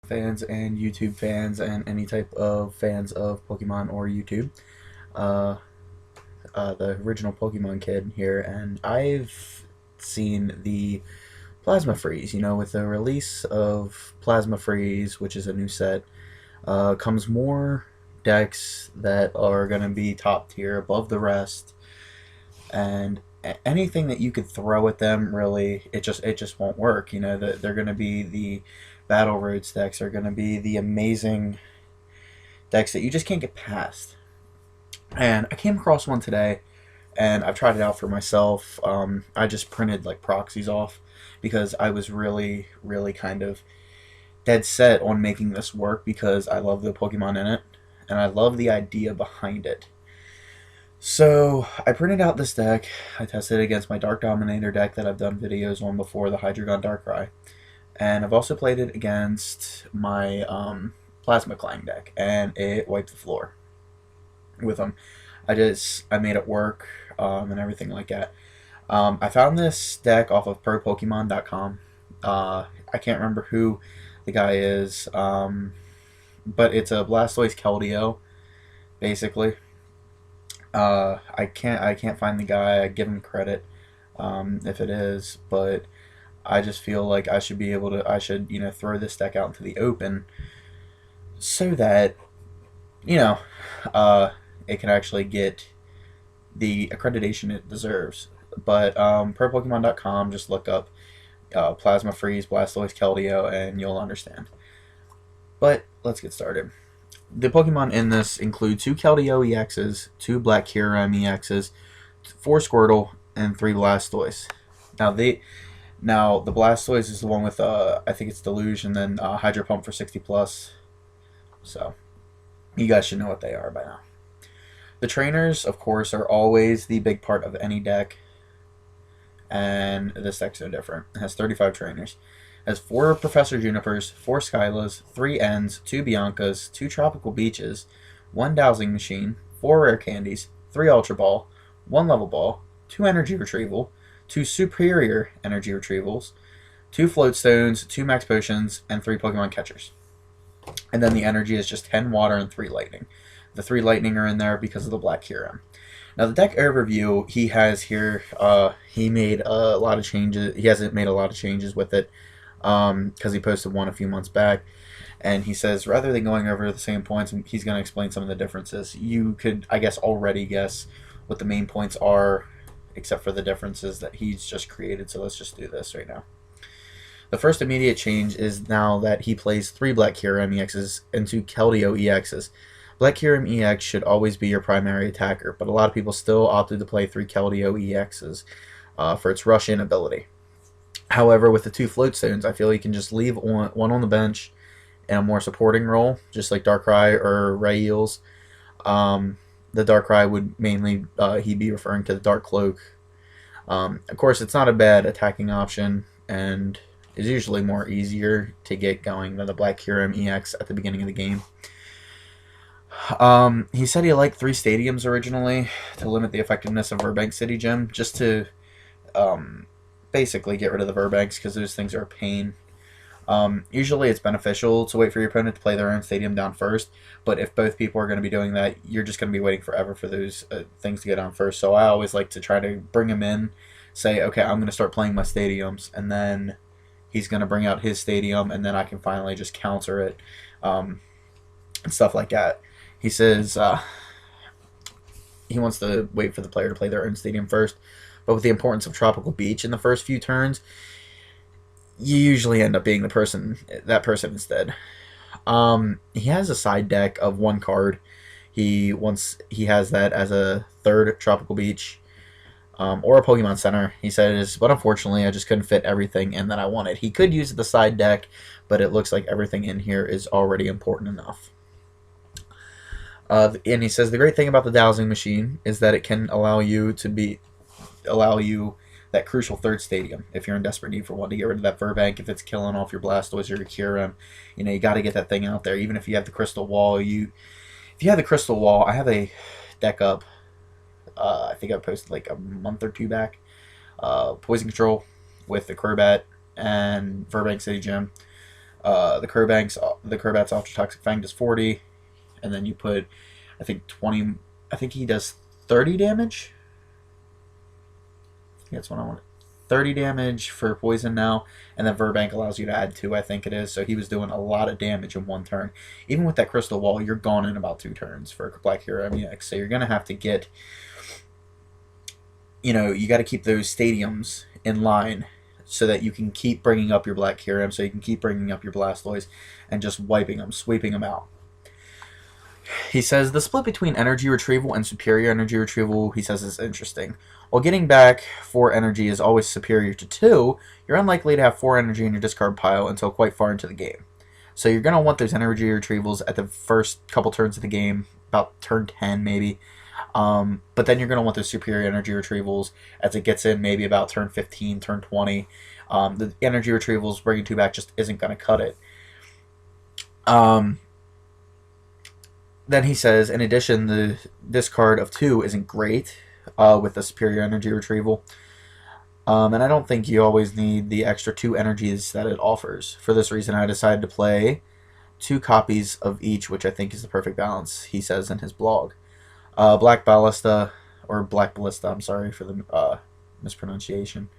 Fans and YouTube fans and any type of fans of Pokemon or YouTube. Uh, the original Pokemon kid here, and I've seen the Plasma Freeze. With the release of Plasma Freeze, which is a new set, comes more decks that are going to be top tier, above the rest, and anything that you could throw at them, really, it just won't work. They're going to be the Battle Roads decks, are going to be the amazing decks that you just can't get past. And I came across one today, and I've tried it out for myself. I just printed like proxies off because I was really, really kind of dead set on making this work because I love the Pokemon in it, and I love the idea behind it. So I printed out this deck. I tested it against my Dark Dominator deck that I've done videos on before, the Hydreigon Darkrai. And I've also played it against my Plasma Clang deck, and it wiped the floor with them. I made it work, and everything like that. I found this deck off of ProPokemon.com. I can't remember who the guy is, but it's a Blastoise Keldeo, basically. I can't find the guy. I give him credit, if it is, but I just feel like I should throw this deck out into the open so that you know uh, it can actually get the accreditation it deserves. But ProPokemon.com, just look up Plasma Freeze, Blastoise, Keldeo, and you'll understand. But let's get started. The Pokemon in this include 2 Keldeo EXs, 2 Black Kyurem EXs, 4 Squirtle, and 3 Blastoise. Now the Blastoise is the one with I think it's Deluge, and then Hydro Pump for 60 plus. So you guys should know what they are by now. The trainers, of course, are always the big part of any deck, and this deck's no different. It has 35 trainers. It has 4 Professor Junipers, 4 Skylas, 3 Ents, 2 Biancas, 2 Tropical Beaches, 1 Dowsing Machine, 4 Rare Candies, 3 Ultra Ball, 1 Level Ball, 2 Energy Retrieval, 2 Superior Energy Retrievals, 2 Float Stones, 2 Max Potions, and 3 Pokemon Catchers. And then the energy is just 10 Water and 3 Lightning. The 3 Lightning are in there because of the Black Kyurem. Now the deck overview he has here, he made a lot of changes. He hasn't made a lot of changes with it because he posted one a few months back. And he says rather than going over the same points, he's going to explain some of the differences. You could, I guess, already guess what the main points are, except for the differences that he's just created. So let's just do this right now. The first immediate change is now that he plays 3 Black Kyurem EXs and 2 Keldeo EXs. Black Kyurem EX should always be your primary attacker, but a lot of people still opted to play 3 Keldeo EXs for its rush-in ability. However, with the 2 Float Stones, I feel you can just leave one on the bench in a more supporting role, just like Darkrai or Rayeels. The Darkrai would mainly he'd be referring to the Dark Cloak. Of course, it's not a bad attacking option, and is usually more easier to get going than the Black Kyurem EX at the beginning of the game. He said he liked 3 stadiums originally to limit the effectiveness of Burbank City Gym, just to basically get rid of the Burbanks because those things are a pain. Usually it's beneficial to wait for your opponent to play their own stadium down first, but if both people are going to be doing that, you're just going to be waiting forever for those things to get down first. So I always like to try to bring him in, say, okay, I'm going to start playing my stadiums, and then he's going to bring out his stadium, and then I can finally just counter it, and stuff like that. He says he wants to wait for the player to play their own stadium first, but with the importance of Tropical Beach in the first few turns, you usually end up being that person instead. He has a side deck of 1 card. He has that as a 3rd Tropical Beach, or a Pokemon Center. He says, but unfortunately, I just couldn't fit everything in that I wanted. He could use the side deck, but it looks like everything in here is already important enough. And he says the great thing about the Dowsing Machine is that it can allow you that crucial 3rd stadium if you're in desperate need for one to get rid of that Burbank. If it's killing off your Blastoise or your Kyurem, you got to get that thing out there. Even if you have the Crystal Wall, if you have the Crystal Wall, I have a deck up. I think I posted like a month or 2 back. Poison Control with the Crobat and Burbank City Gym. the Crobat's Ultra Toxic Fang does 40, and then you put, I think 20. I think he does 30 damage. I think that's what I want. 30 damage for poison now, and then Verbank allows you to add 2, I think it is. So he was doing a lot of damage in 1 turn. Even with that Crystal Wall, you're gone in about 2 turns for Black Hero MEX. So you're going to have to get, you got to keep those stadiums in line so that you can keep bringing up your Black Hero, so you can keep bringing up your Blastoise and just wiping them, sweeping them out. He says the split between energy retrieval and superior energy retrieval, he says, is interesting. While getting back 4 energy is always superior to 2, you're unlikely to have 4 energy in your discard pile until quite far into the game. So you're going to want those energy retrievals at the first couple turns of the game, about turn 10 maybe. But then you're going to want those superior energy retrievals as it gets in maybe about turn 15, turn 20. The energy retrievals bringing 2 back just isn't going to cut it. Then he says, in addition, the discard of 2 isn't great with the superior energy retrieval. And I don't think you always need the extra 2 energies that it offers. For this reason, I decided to play 2 copies of each, which I think is the perfect balance, he says in his blog. Black Ballista, or Black Ballista, I'm sorry for the mispronunciation,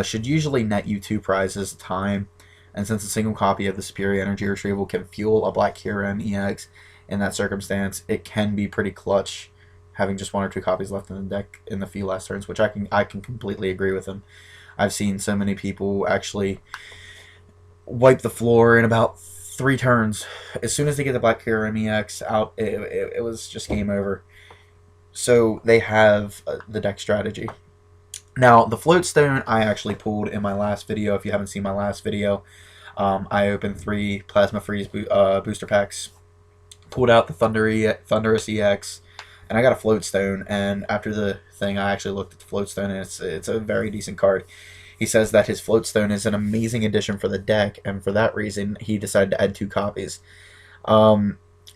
should usually net you 2 prizes a time. And since a single copy of the superior energy retrieval can fuel a Black Hero EX, in that circumstance, it can be pretty clutch having just 1 or 2 copies left in the deck in the few last turns, which I can completely agree with him. I've seen so many people actually wipe the floor in about 3 turns. As soon as they get the Black Hero MEX out, it was just game over. So they have the deck strategy. Now, the Floatstone I actually pulled in my last video. If you haven't seen my last video, I opened 3 Plasma Freeze booster packs, pulled out the Thunderous EX, and I got a Floatstone. And after the thing, I actually looked at the Floatstone, and it's a very decent card. He says that his Floatstone is an amazing addition for the deck, and for that reason, he decided to add 2 copies.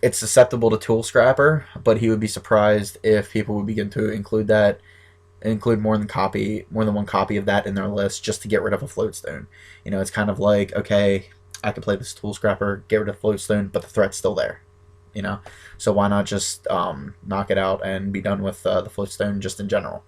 It's susceptible to Tool Scrapper, but he would be surprised if people would begin to include more than 1 copy of that in their list just to get rid of a Floatstone. It's kind of like, okay, I could play this Tool Scrapper, get rid of Floatstone, but the threat's still there. So why not just knock it out and be done with the Floatstone just in general?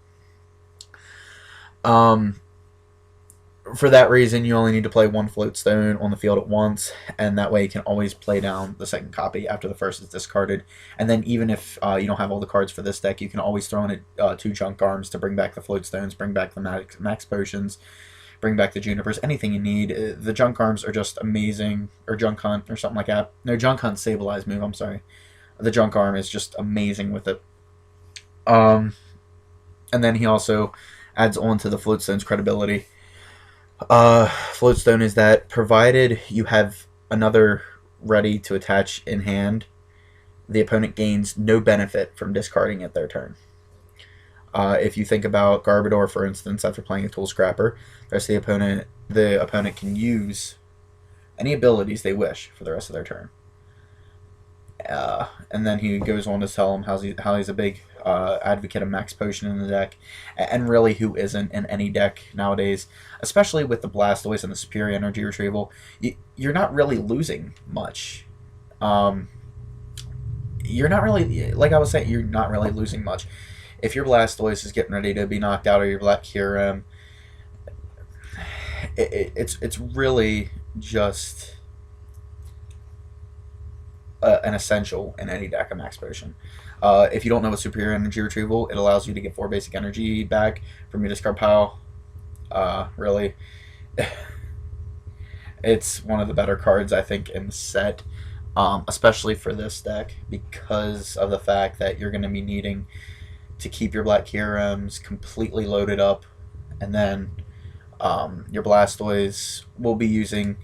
For that reason, you only need to play 1 Floatstone on the field at once, and that way you can always play down the second copy after the first is discarded. And then even if you don't have all the cards for this deck, you can always throw in 2 Junk Arms to bring back the Floatstones, bring back the Max Potions, bring back the Junipers, anything you need. The Junk Arms are just amazing, or Junk Hunt, or something like that. No, Junk Hunt Stabilize move, I'm sorry. The Junk Arm is just amazing with it. And then he also adds on to the Floatstone's credibility. Floatstone is that provided you have another ready to attach in hand, the opponent gains no benefit from discarding it their turn. If you think about Garbodor, for instance, after playing a Tool Scrapper, the opponent can use any abilities they wish for the rest of their turn. And then he goes on to tell him how he's a big advocate of Max Potion in the deck, and really who isn't in any deck nowadays, especially with the Blastoise and the superior energy retrieval. You're not really losing much. You're not really, like I was saying, you're not really losing much. If your Blastoise is getting ready to be knocked out, or your Black Hero, it's really just an essential in any deck of Max Potion. If you don't know what superior energy retrieval, it allows you to get 4 basic energy back from your discard pile. Really, it's one of the better cards, I think, in the set, especially for this deck, because of the fact that you're going to be needing to keep your Black Heroes completely loaded up, and then your Blastoise will be using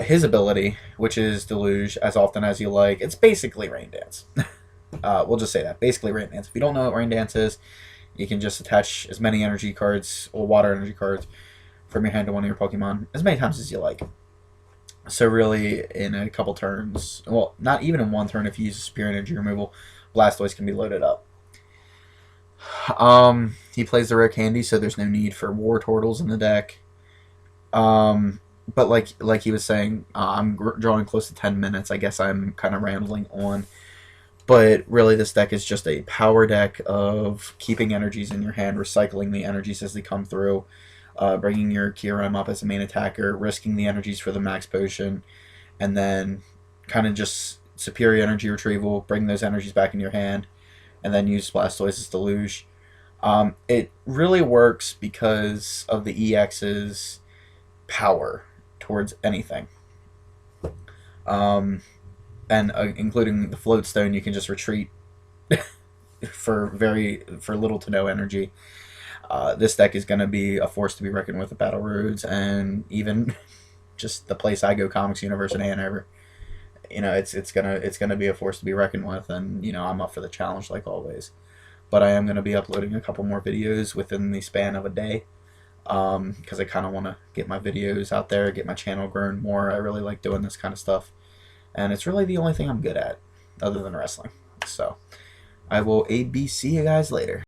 his ability, which is Deluge, as often as you like. It's basically Rain Dance. We'll just say that. Basically Rain Dance. If you don't know what Rain Dance is, you can just attach as many energy cards, or water energy cards, from your hand to one of your Pokemon as many times as you like. So really, in a couple turns, well, not even in 1 turn, if you use Superior Energy Removal, Blastoise can be loaded up. He plays the Rare Candy, so there's no need for War Turtles in the deck. but like he was saying, I'm drawing close to 10 minutes. I guess I'm kind of rambling on. But really, this deck is just a power deck of keeping energies in your hand, recycling the energies as they come through, bringing your Kyurem up as a main attacker, risking the energies for the max potion, and then kind of just superior energy retrieval, bring those energies back in your hand, and then use Blastoise as deluge. It really works because of the EX's power towards anything. Um, and including the float stone, you can just retreat for little to no energy. This deck is going to be a force to be reckoned with at Battle Roads, and even just the place I go, Comics Universe in Hanover. It's gonna be a force to be reckoned with, and I'm up for the challenge like always. But I am gonna be uploading a couple more videos within the span of a day, because I kind of want to get my videos out there, get my channel grown more. I really like doing this kind of stuff, and it's really the only thing I'm good at, other than wrestling. So I will ABC you guys later.